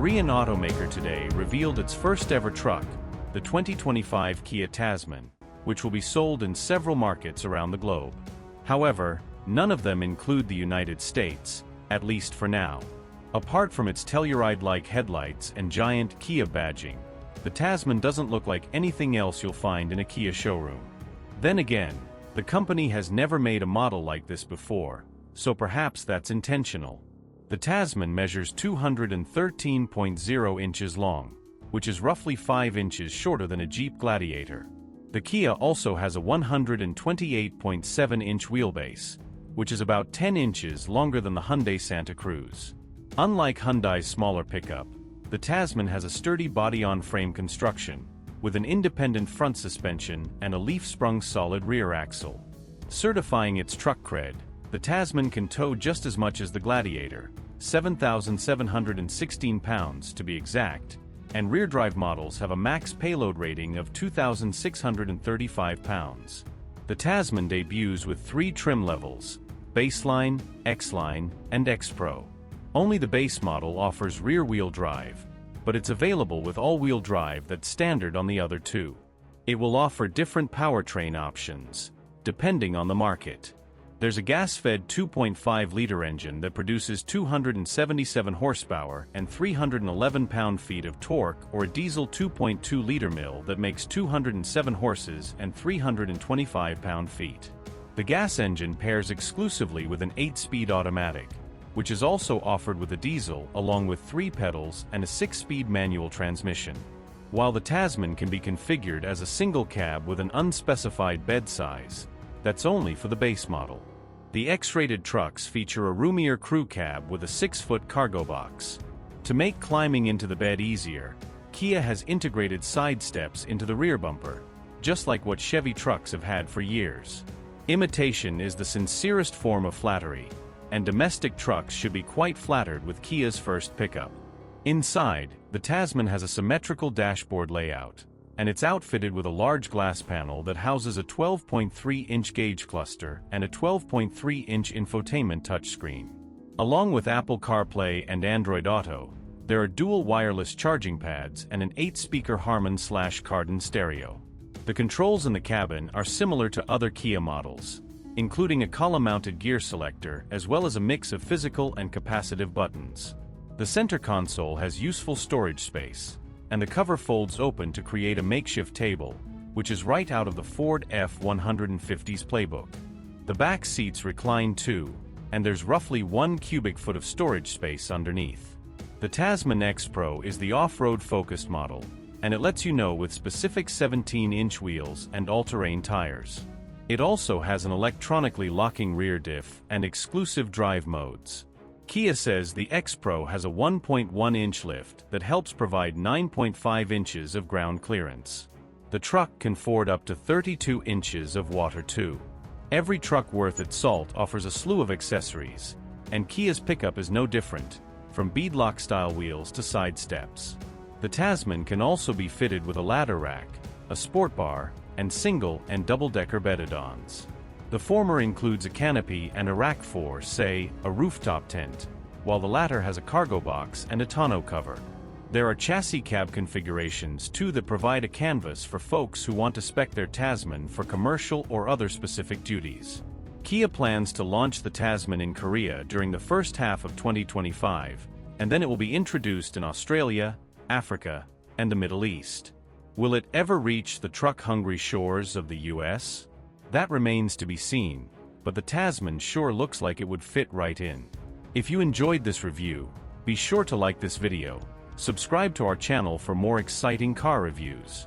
Korean automaker today revealed its first-ever truck, the 2025 Kia Tasman, which will be sold in several markets around the globe. However, none of them include the United States, at least for now. Apart from its Telluride-like headlights and giant Kia badging, the Tasman doesn't look like anything else you'll find in a Kia showroom. Then again, the company has never made a model like this before, so perhaps that's intentional. The Tasman measures 213.0 inches long, which is roughly 5 inches shorter than a Jeep Gladiator. The Kia also has a 128.7-inch wheelbase, which is about 10 inches longer than the Hyundai Santa Cruz. Unlike Hyundai's smaller pickup, the Tasman has a sturdy body-on-frame construction, with an independent front suspension and a leaf-sprung solid rear axle. Certifying its truck cred, the Tasman can tow just as much as the Gladiator, 7,716 pounds to be exact, and rear-drive models have a max payload rating of 2,635 pounds. The Tasman debuts with 3 trim levels: Baseline, X-Line, and X-Pro. Only the base model offers rear-wheel drive, but it's available with all-wheel drive that's standard on the other two. It will offer different powertrain options, depending on the market. There's a gas-fed 2.5-liter engine that produces 277 horsepower and 311 pound-feet of torque, or a diesel 2.2-liter mill that makes 207 horses and 325 pound-feet. The gas engine pairs exclusively with an 8-speed automatic, which is also offered with a diesel along with 3 pedals and a 6-speed manual transmission. While the Tasman can be configured as a single cab with an unspecified bed size, that's only for the base model. The X-rated trucks feature a roomier crew cab with a 6-foot cargo box. To make climbing into the bed easier, Kia has integrated side steps into the rear bumper, just like what Chevy trucks have had for years. Imitation is the sincerest form of flattery, and domestic trucks should be quite flattered with Kia's first pickup. Inside, the Tasman has a symmetrical dashboard layout, and it's outfitted with a large glass panel that houses a 12.3-inch gauge cluster and a 12.3-inch infotainment touchscreen. Along with Apple CarPlay and Android Auto, there are dual wireless charging pads and an 8-speaker Harman/Kardon stereo. The controls in the cabin are similar to other Kia models, including a column-mounted gear selector as well as a mix of physical and capacitive buttons. The center console has useful storage space, and the cover folds open to create a makeshift table, which is right out of the Ford F-150's playbook. The back seats recline too, and there's roughly 1 cubic foot of storage space underneath. The Tasman X Pro is the off-road focused model, and it lets you know with specific 17-inch wheels and all-terrain tires. It also has an electronically locking rear diff and exclusive drive modes. Kia says the X Pro has a 1.1-inch lift that helps provide 9.5 inches of ground clearance. The truck can afford up to 32 inches of water too. Every truck worth its salt offers a slew of accessories, and Kia's pickup is no different, from beadlock-style wheels to side steps. The Tasman can also be fitted with a ladder rack, a sport bar, and single and double-decker bed add-ons. The former includes a canopy and a rack for, say, a rooftop tent, while the latter has a cargo box and a tonneau cover. There are chassis cab configurations too that provide a canvas for folks who want to spec their Tasman for commercial or other specific duties. Kia plans to launch the Tasman in Korea during the first half of 2025, and then it will be introduced in Australia, Africa, and the Middle East. Will it ever reach the truck-hungry shores of the US? That remains to be seen, but the Tasman sure looks like it would fit right in. If you enjoyed this review, be sure to like this video, subscribe to our channel for more exciting car reviews.